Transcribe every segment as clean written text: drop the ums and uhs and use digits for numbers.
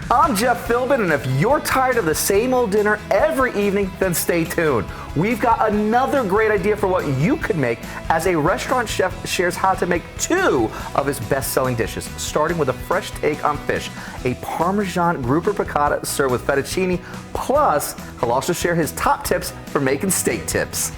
I'm Jeff Philbin, and if you're tired of the same old dinner every evening, then stay tuned. We've got another great idea for what you could make as a restaurant chef shares how to make two of his best-selling dishes, starting with a fresh take on fish, a Parmesan grouper piccata served with fettuccine, plus he'll also share his top tips for making steak tips.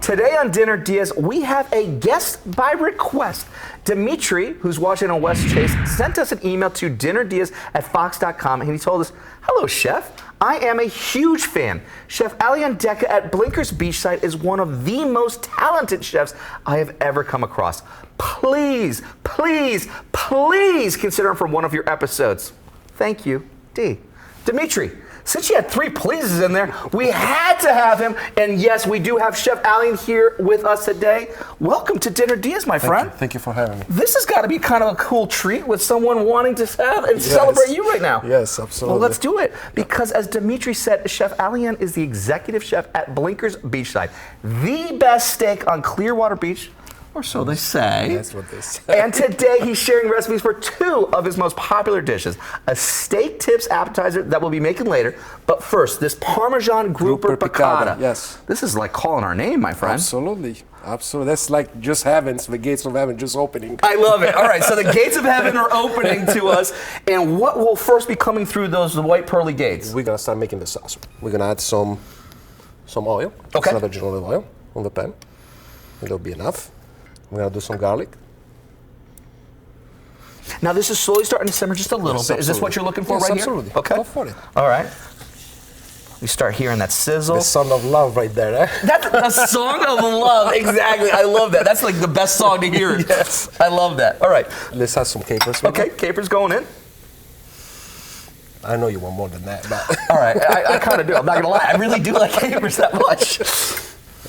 Today on Dinner DeeAs, we have a guest by request. Dimitri, who's watching on West Chase, sent us an email to dinnerdeas@fox.com, and he told us, "Hello, Chef. I am a huge fan. Chef Alian Deca at Blinkers Beachside is one of the most talented chefs I have ever come across. Please, please, please consider him for one of your episodes. Thank you, D." Dimitri, since you had three pleases in there, we had to have him. And yes, we do have Chef Alian here with us today. Welcome to Dinner DeeAs, my friend. Thank you for having me. This has got to be kind of a cool treat with someone wanting to have and celebrate you right now. Yes, absolutely. Well, let's do it. Because as Dimitri said, Chef Alian is the executive chef at Blinkers Beachside, the best steak on Clearwater Beach. Or so they say. That's what they say. And today he's sharing recipes for two of his most popular dishes. A steak tips appetizer that we'll be making later. But first, this Parmesan grouper piccata. Yes. This is like calling our name, my friend. Absolutely. Absolutely. That's like just heavens, the gates of heaven just opening. I love it. All right, so the gates of heaven are opening to us. And what will first be coming through those white pearly gates? We're going to start making the sauce. We're going to add some oil. Okay. Some vegetable olive oil on the pan. It'll be enough. We're going to do some garlic. Now this is slowly starting to simmer just a little bit. Is this what you're looking for right absolutely. here? Okay. Go for it. All right. We start hearing that sizzle. The song of love right there, eh? That's a song of love. Exactly. I love that. That's like the best song to hear. Yes. I love that. All right. Let's add some capers. Okay, capers going in. I know you want more than that, but... All right, I kind of do. I'm not going to lie. I really do like capers that much.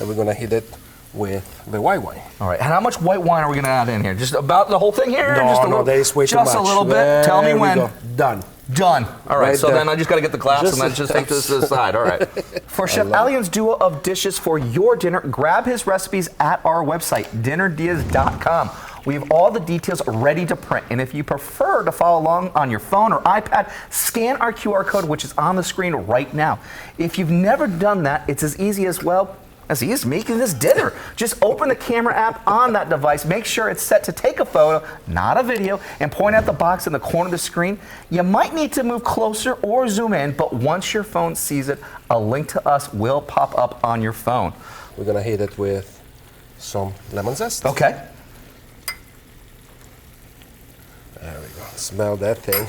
And we're going to hit it with the white wine. All right, and how much white wine are we going to add in here? Just about the whole thing here? Just a little, there is way too much. Just a little bit? There Tell me when. Go. Done. Done. All right, Right so there. then I just got to get the glass and then just take this to the side. All right. For Chef Alian's duo of dishes for your dinner, grab his recipes at our website, dinnerdeas.com. We have all the details ready to print, and if you prefer to follow along on your phone or iPad, scan our QR code, which is on the screen right now. If you've never done that, it's as easy as, well, as easy as making this dinner. Just open the camera app on that device, make sure it's set to take a photo, not a video, and point at the box in the corner of the screen. You might need to move closer or zoom in, but once your phone sees it, a link to us will pop up on your phone. We're going to hit it with some lemon zest. Okay. There we go. Smell that thing.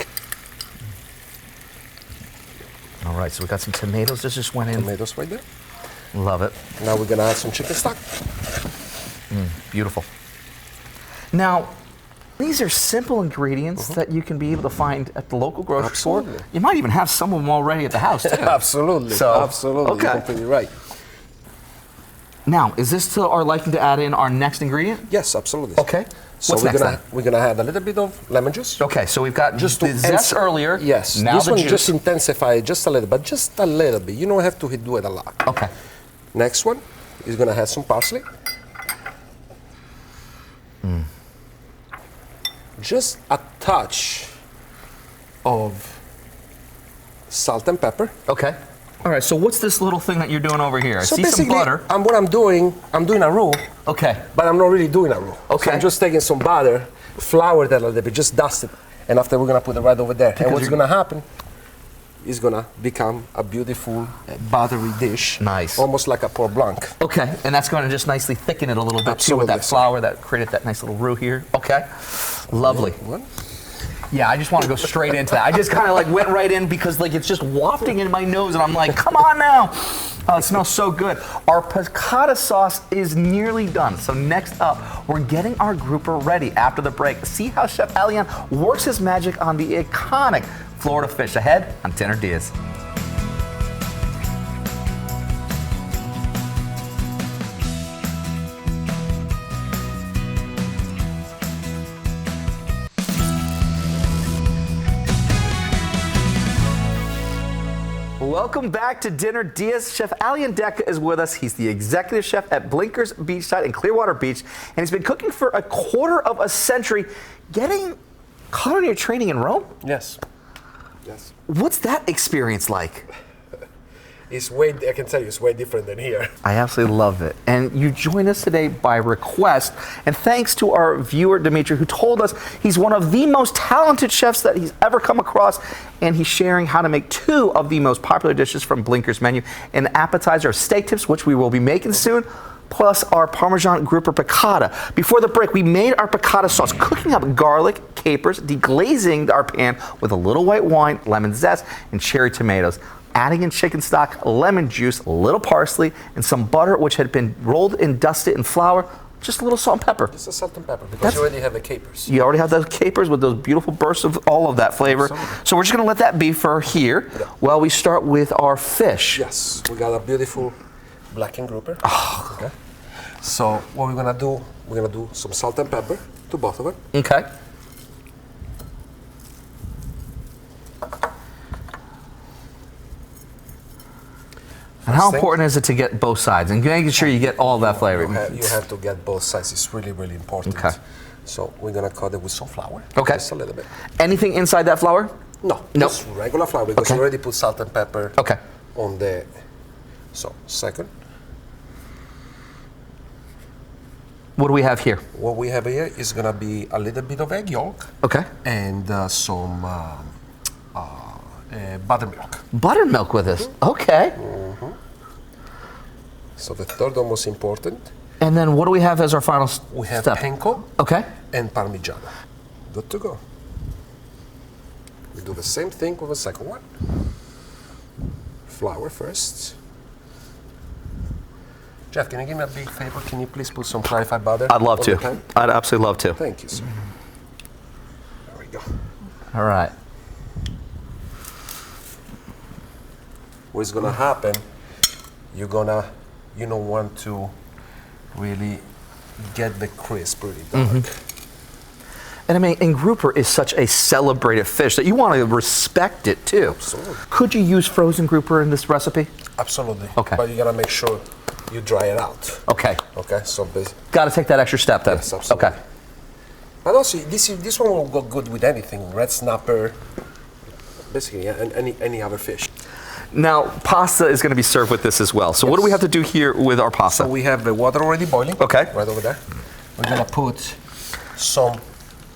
All right, so we got some tomatoes that just went in. Tomatoes right there. Love it. Now we're going to add some chicken stock. Beautiful. Now, these are simple ingredients that you can be able to find at the local grocery store. You might even have some of them already at the house, too. Absolutely. So, absolutely. okay. You're completely right. Now, is this to our liking to add in our next ingredient? Yes, absolutely. Okay. So What's next then? We're gonna add a little bit of lemon juice. Okay, so we've got just the zest earlier. Yes. Now this the one juice. just intensify it just a little, but just a little bit. You don't have to do it a lot. Okay. Next one is gonna have some parsley. Just a touch of salt and pepper. Okay. All right, so what's this little thing that you're doing over here? I So see some basically, butter. what I'm doing a roux. Okay. But I'm not really doing a roux. Okay. So I'm just taking some butter, flour that a little bit, just dust it, and after we're gonna put it right over there. And what's gonna happen is gonna become a beautiful buttery dish. Nice. Almost like a pork blanc. Okay, and that's going to just nicely thicken it a little bit too with Absolutely. that flour that created that nice little roux here. Okay. Lovely. What? Yeah, I just want to go straight into that. I just kind of like went right in because like it's just wafting in my nose and I'm like, come on now. Oh, it smells so good. Our piccata sauce is nearly done. So next up, we're getting our grouper ready after the break. See how Chef Alian works his magic on the iconic Florida fish ahead on Dinner DeeAs. Welcome back to Dinner DeeAs. Chef Alian Deca is with us. He's the executive chef at Blinkers Beachside in Clearwater Beach, and he's been cooking for a quarter of a century, getting culinary training in Rome? Yes. Yes. What's that experience like? I can tell you, it's way different than here. I absolutely love it. And you join us today by request, and thanks to our viewer, Dimitri, who told us he's one of the most talented chefs that he's ever come across, and he's sharing how to make two of the most popular dishes from Blinkers menu, an appetizer of steak tips, which we will be making soon, plus our Parmesan grouper piccata. Before the break, we made our piccata sauce, cooking up garlic, capers, deglazing our pan with a little white wine, lemon zest, and cherry tomatoes. Adding in chicken stock, lemon juice, a little parsley, and some butter, which had been rolled and dusted in flour, just a little salt and pepper. Just a salt and pepper, because you already have the capers. You already have those capers with those beautiful bursts of all of that flavor. Absolutely. So we're just going to let that be for here while we start with our fish. Yes, we got a beautiful blackened grouper. Oh. Okay. So what we're gonna do some salt and pepper to both of them. Okay. And how important is it to get both sides and making sure you get all that flavor? You have to get both sides. It's really, really important. Okay. So we're gonna cut it with some flour. Okay. Just a little bit. Anything inside that flour? No. Nope. Just regular flour because Okay. you already put salt and pepper. Okay. On the. So second. What do we have here? What we have here is gonna be a little bit of egg yolk. Okay. And some buttermilk. Buttermilk with this. Okay. So the third one most important. And then what do we have as our final We have step? panko Okay. and parmigiano. Good to go. We do the same thing with the second one. Flour first. Jeff, can you give me a big favor? Can you please put some clarified butter? I'd love on to. the pan? I'd absolutely love to. Thank you, sir. There we go. All right. What's gonna happen? You don't want to really get the crisp really dark. And I mean, and grouper is such a celebrated fish that you want to respect it too. Absolutely. Could you use frozen grouper in this recipe? Absolutely. Okay. But you gotta make sure you dry it out. Okay. Okay. So Got to take that extra step then. Yes, absolutely. Okay. But also, this one will go good with anything. Red snapper, basically any other fish. Now, pasta is going to be served with this as well. So what do we have to do here with our pasta? So we have the water already boiling. Okay. Right over there. We're gonna put some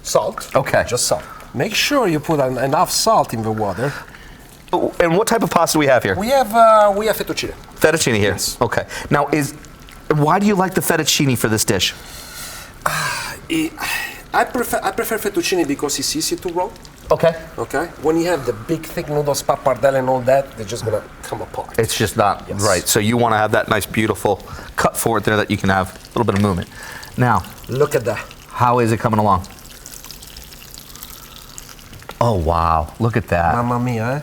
salt. Okay. Just salt. Make sure you put enough salt in the water. And what type of pasta do we have here? We have fettuccine. Fettuccine here. Yes. Okay. Now, why do you like the fettuccine for this dish? I prefer fettuccine because it's easy to roll. Okay. Okay. When you have the big thick noodles, pappardelle and all that, they're just gonna come apart. It's just not right. So you want to have that nice, beautiful cut forward there that you can have a little bit of movement. Now, Look at that. how is it coming along? Oh, wow. Look at that. Mamma mia, eh?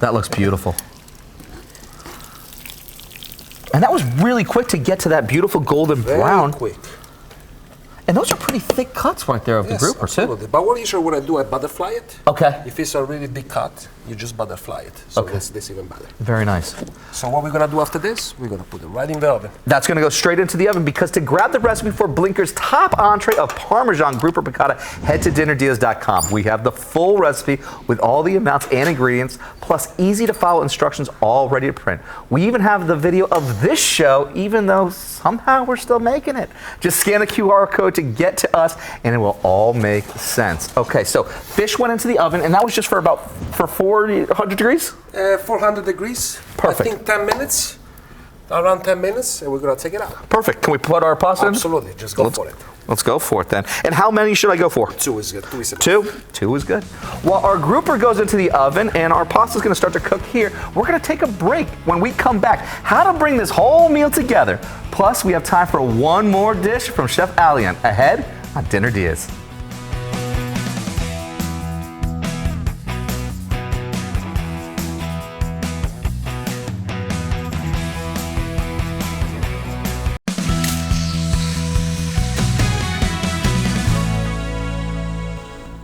That looks beautiful. And that was really quick to get to that beautiful golden brown. Very quick. And those are pretty thick cuts right there of the grouper, absolutely. too. But what usually what I do, I butterfly it. Okay. If it's a really big cut, you just butterfly it. So that's even better. Very nice. So what we're gonna do after this, we're gonna put it right in the oven. That's going to go straight into the oven because to grab the recipe for Blinkers' top entree of Parmesan grouper piccata, head to dinnerdeas.com. We have the full recipe with all the amounts and ingredients, plus easy to follow instructions all ready to print. We even have the video of this show, even though somehow we're still making it. Just scan the QR code to get to us and it will all make sense. Okay, so fish went into the oven and that was just for 400 degrees? 400 degrees. Perfect. I think 10 minutes. Around 10 minutes, and we're gonna take it out. Perfect. Can we put our pasta in? Absolutely. Just go for it. Let's go for it then. And how many should I go for? 2 is good. 2 is enough. Two is good. While our grouper goes into the oven and our pasta is going to start to cook here, we're going to take a break. When we come back, how to bring this whole meal together. Plus, we have time for one more dish from Chef Alian ahead on Dinner DeeAs.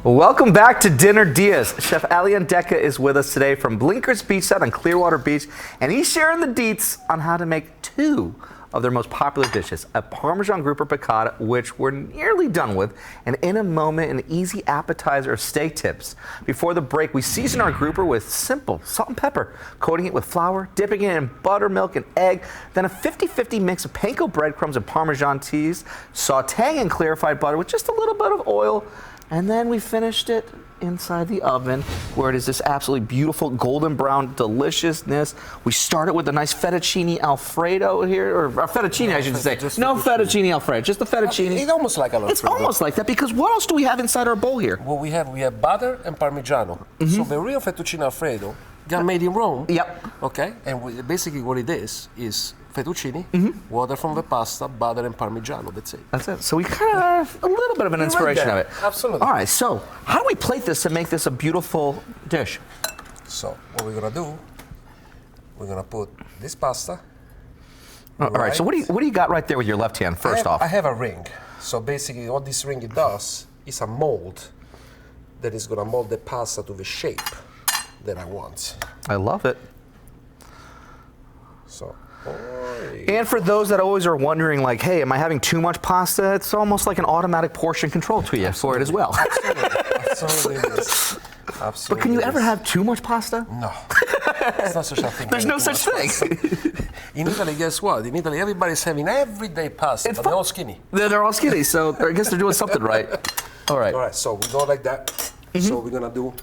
Welcome back to Dinner Diaz. Chef Alian Deca is with us today from Blinkers Beachside on Clearwater Beach, and he's sharing the deets on how to make two of their most popular dishes, a Parmesan grouper piccata, which we're nearly done with, and in a moment, an easy appetizer of steak tips. Before the break, we season our grouper with simple salt and pepper, coating it with flour, dipping it in buttermilk and egg, then a 50-50 mix of panko breadcrumbs and Parmesan cheese, sauteing in clarified butter with just a little bit of oil, and then we finished it inside the oven where it is this absolutely beautiful golden brown deliciousness. We started with a nice fettuccine alfredo here, or fettuccine I should say. No fettuccine alfredo, just the fettuccine. It's almost like It's almost like that, because what else do we have inside our bowl here? Well, we have butter and Parmigiano. So the real fettuccine alfredo got made in Rome. Yep. Okay, and basically what it is fettuccine, water from the pasta, butter and Parmigiano. That's it. That's it. So we kind of have a little bit of an inspiration of it. Absolutely. All right, so how do we plate this to make this a beautiful dish? So what we're gonna do, we're gonna put this pasta. All right, so what do you got right there with your left hand, first off? I have a ring. So basically what this ring does is a mold that is gonna mold the pasta to the shape that I want. I love it. So. And for those that always are wondering, like, hey, am I having too much pasta? It's almost like an automatic portion control to you for it as well. Absolutely. Absolutely. But can you ever have too much pasta? No. It's not such a thing. There's no such thing. In Italy, guess what? In Italy, everybody's having everyday pasta, but they're all skinny. They're all skinny, so I guess they're doing something right. All right. All right, so we go like that. So we're going to do,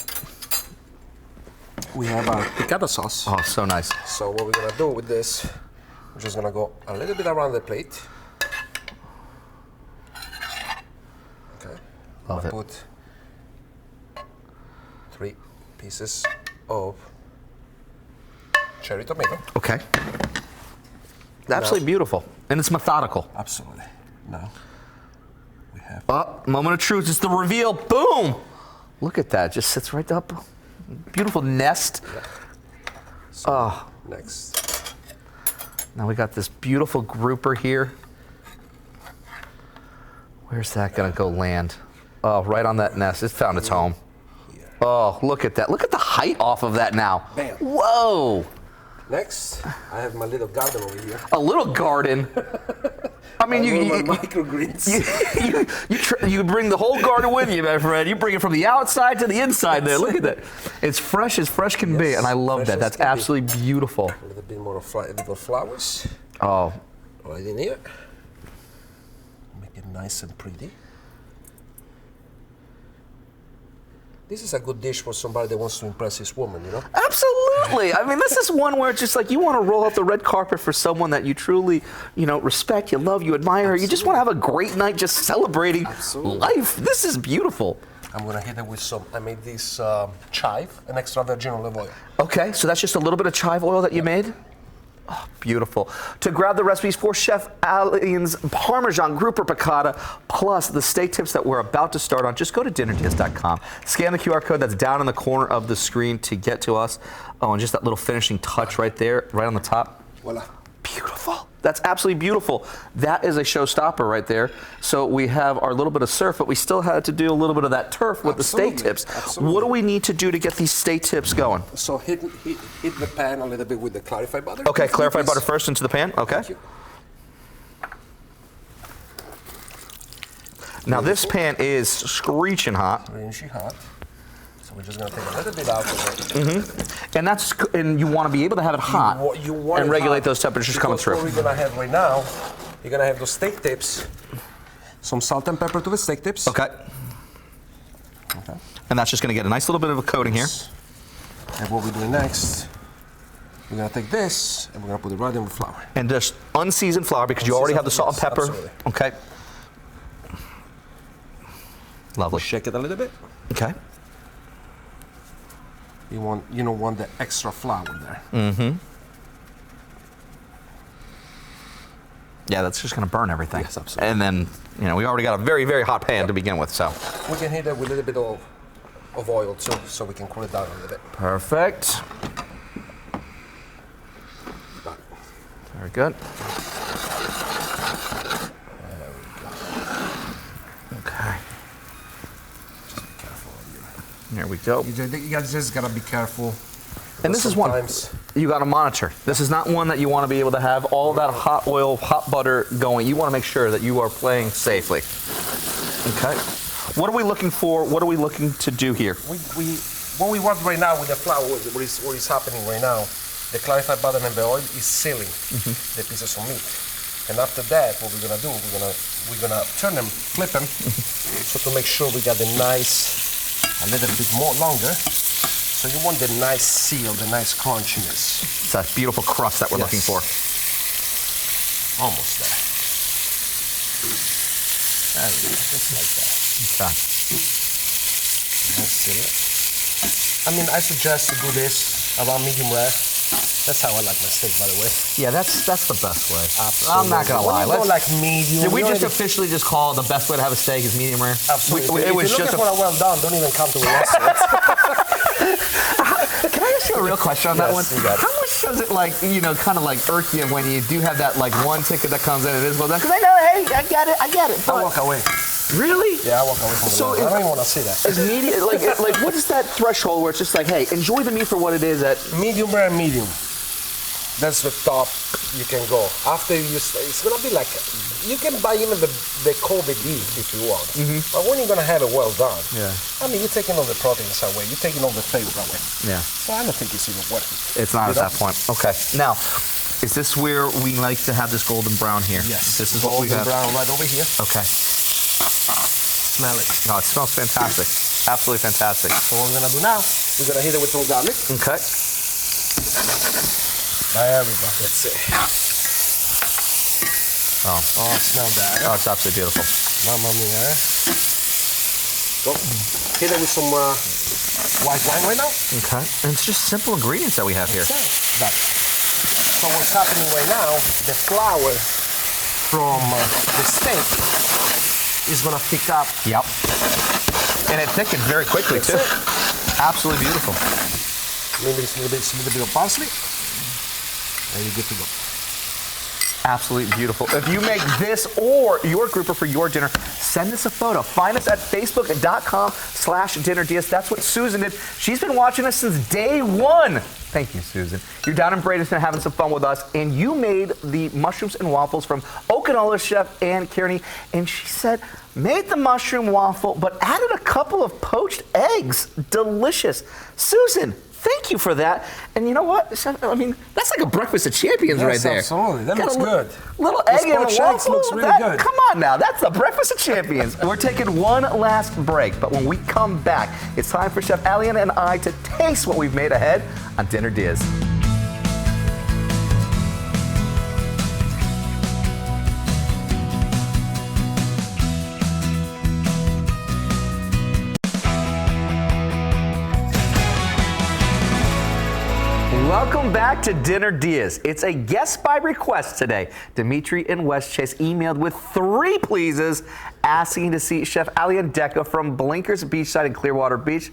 we have our piccata sauce. Oh, so nice. So what we're going to do with this, we're just going to go a little bit around the plate. Okay. Love it. Put 3 pieces of cherry tomato. Okay. Absolutely beautiful. And it's methodical. Absolutely. Now, we have... Moment of truth. It's the reveal. Boom! Look at that. Just sits right up. Beautiful nest. Yeah. So next. Now we got this beautiful grouper here. Where's that going to go land? Oh, right on that nest. It found its home. Here. Oh, look at that. Look at the height off of that now. Bam. Whoa! Next, I have my little garden over here. A little garden. I mean, you microgreens. you bring the whole garden with you, my friend. You bring it from the outside to the inside there. Look at that. It's fresh as fresh can be, and I love that. That's absolutely beautiful. A little bit more of little flowers. Oh. Right in here. Make it nice and pretty. This is a good dish for somebody that wants to impress his woman, you know? Absolutely. I mean, this is one where it's just like you want to roll out the red carpet for someone that you truly, respect, you love, you admire. Absolutely. You just want to have a great night just celebrating life. This is beautiful. I'm going to hit it with some, I made this chive, an extra virgin olive oil. Okay, so that's just a little bit of chive oil that you made? Oh, beautiful. To grab the recipes for Chef Alian's Parmesan grouper piccata, plus the steak tips that we're about to start on, just go to dinnerdiaz.com. Scan the QR code that's down in the corner of the screen to get to us. Oh, and just that little finishing touch right there, right on the top. Voila. Beautiful. That's absolutely beautiful. That is a showstopper right there. So we have our little bit of surf, but we still had to do a little bit of that turf with the steak tips. Absolutely. What do we need to do to get these steak tips going? So hit the pan a little bit with the clarified butter. Okay, clarified butter first into the pan. Okay. Thank you. Now this pan is screeching hot. Screeching hot. So we're just going to take a little bit out of it. And you want to be able to have it hot and regulate those temperatures coming through. What we're going to have right now, you're going to have those steak tips, some salt and pepper to the steak tips. Okay. And that's just going to get a nice little bit of a coating here. And what we're doing next, we're going to take this and we're going to put it right in with flour. And just unseasoned flour because you already have the salt and pepper. Absolutely. Okay. Lovely. Shake it a little bit. Okay. You don't want the extra flour there. Mm-hmm. Yeah, that's just going to burn everything. Yes, absolutely. And then, we already got a very, very hot pan to begin with, so. We can hit it with a little bit of oil too, so we can cool it down a little bit. Perfect. Done. Very good. There we go. Okay. Just be careful. There we go. You guys just gotta be careful. And this is one you got to monitor. This is not one that you want to be able to have all that hot oil, hot butter going. You want to make sure that you are playing safely. Okay. What are we looking for? What are we looking to do here? What we want right now with the flour, what is happening right now, the clarified butter and the oil is sealing the pieces of meat. And after that, what we're gonna do, we're gonna turn them, flip them, so to make sure we got the nice, a little bit more longer. So you want the nice seal, the nice crunchiness. It's that beautiful crust that we're looking for. Almost there. There we go, just like that. Okay. Let's seal it. I mean, I suggest to do this around medium rare. That's how I like my steak, by the way. Yeah, that's the best way. Absolutely. I'm not gonna lie. Let's go like medium. Did we just officially just call the best way to have a steak is medium rare? Absolutely. It was if you're just looking for a well done, don't even come to a restaurant. Can I ask you a real question on that one? You got it. How much does it kind of irk you when you do have that one ticket that comes in and it is well done? Because I know, hey, I get it. I walk away. Really? Yeah, I walk away from it. I don't even want to see that. Is medium like what is that threshold where it's just like, hey, enjoy the meat for what it is at Medium rare, medium. That's the top you can go. After it's gonna be like, you can buy even the Kobe beef if you want. But when you're gonna have it well done, I mean, you're taking all the proteins away, you're taking all the flavor away. Yeah. So I don't think it's even worth it. It's not at that point. Okay. Now, is this where we like to have this golden brown here? Yes. This is what we have. Golden brown right over here. Okay. Smell it. No, it smells fantastic. Absolutely fantastic. So what we're gonna do now, we're gonna hit it with some garlic. Okay. There we go. That's it. Oh, Smell that. oh, it's absolutely beautiful. Mamma mia. Go. Hit it with some white wine right now. Okay. And it's just simple ingredients that we have here. Done. So what's happening right now, the flour from the steak is gonna pick up. Yep. And it thickens very quickly too. Absolutely beautiful. Maybe a little bit of parsley. And you're good to go. Absolutely beautiful. If you make this or your grouper for your dinner, send us a photo. Find us at facebook.com/dinnerdias. That's what Susan did. She's been watching us since day one. Thank you, Susan. You're down in Bradenton having some fun with us, and you made the mushrooms and waffles from Okinawa chef Ann Kearney, and she said, made the mushroom waffle, but added a couple of poached eggs. Delicious. Susan, thank you for that. And you know what? I mean, that's like a breakfast of champions right there. Absolutely. That looks good. Little egg and a waffle. Looks really good. Come on now. That's the breakfast of champions. We're taking one last break, but when we come back, it's time for Chef Alian and I to taste what we've made ahead on Dinner Diaz. Welcome back to Dinner Diaz. It's a guest by request today. Dimitri in West Chase emailed with 3 pleases asking to see Chef Alian Deca from Blinkers Beachside in Clearwater Beach.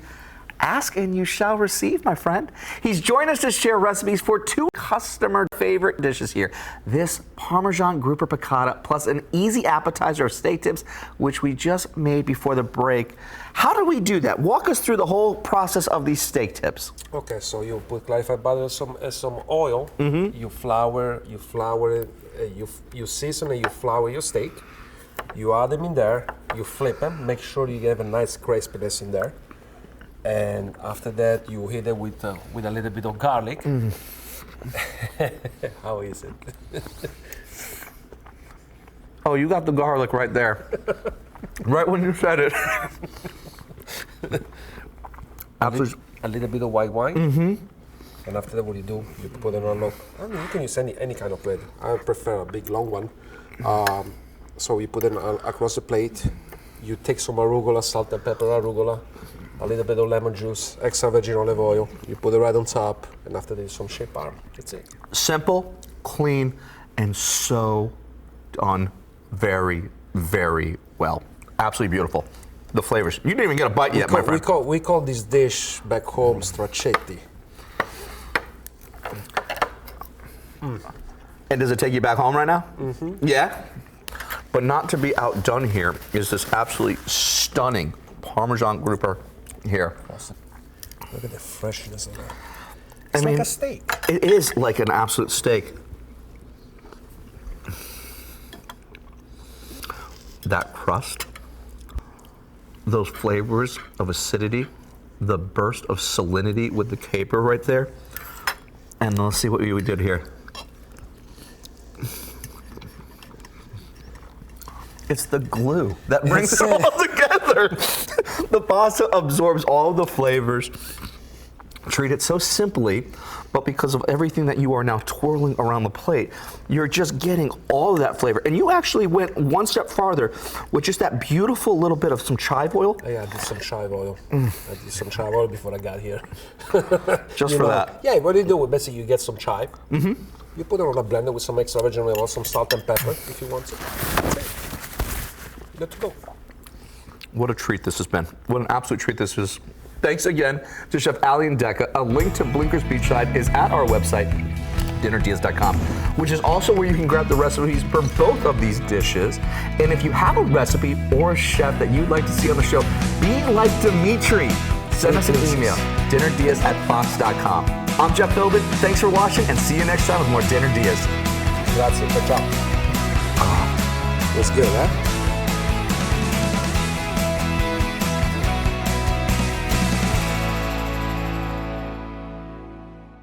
Ask and you shall receive, my friend. He's joined us to share recipes for 2 customer favorite dishes here. This Parmesan grouper piccata plus an easy appetizer of steak tips, which we just made before the break. How do we do that? Walk us through the whole process of these steak tips. Okay, so you put clarified butter, some oil. You flour it, you season and you flour your steak. You add them in there. You flip them. Make sure you have a nice crispiness in there. And after that, you hit it with a little bit of garlic. How is it? Oh, you got the garlic right there. Right when you said it. A little bit of white wine. And after that, what you do, you put it on. I mean, you can use any kind of bread. I prefer a big long one. So you put it across the plate. You take some arugula, salt and pepper arugula, a little bit of lemon juice, extra virgin olive oil. You put it right on top, and after that, some shea parm. That's it. Simple, clean, and so done very, very well. Absolutely beautiful. The flavors. You didn't even get a bite yet, my friend. We call this dish back home straccetti. And does it take you back home right now? Yeah? But not to be outdone here is this absolutely stunning Parmesan grouper Here. Awesome. Look at the freshness of that. I It's mean, like a steak. It is like an absolute steak. That crust, those flavors of acidity, the burst of salinity with the caper right there. And let's see what we did here. It's the glue that brings it all together. The pasta absorbs all the flavors. Treat it so simply, but because of everything that you are now twirling around the plate, you're just getting all of that flavor. And you actually went one step farther with just that beautiful little bit of some chive oil. Yeah, I did some chive oil. I did some chive oil before I got here. Just for that. Yeah, what do you do? Basically, you get some chive. You put it on a blender with some extra virgin olive oil, some salt and pepper if you want to. That's it. Good to go. What a treat this has been. What an absolute treat this is. Thanks again to Chef Ali and Decca. A link to Blinkers Beachside is at our website, dinnerdeas.com, which is also where you can grab the recipes for both of these dishes. And if you have a recipe or a chef that you'd like to see on the show, be like Dimitri. Send us an email, dinnerdeas@fox.com. I'm Jeff Philbin. Thanks for watching, and see you next time with more Dinner Dias. Grazie, ciao. That's good, huh?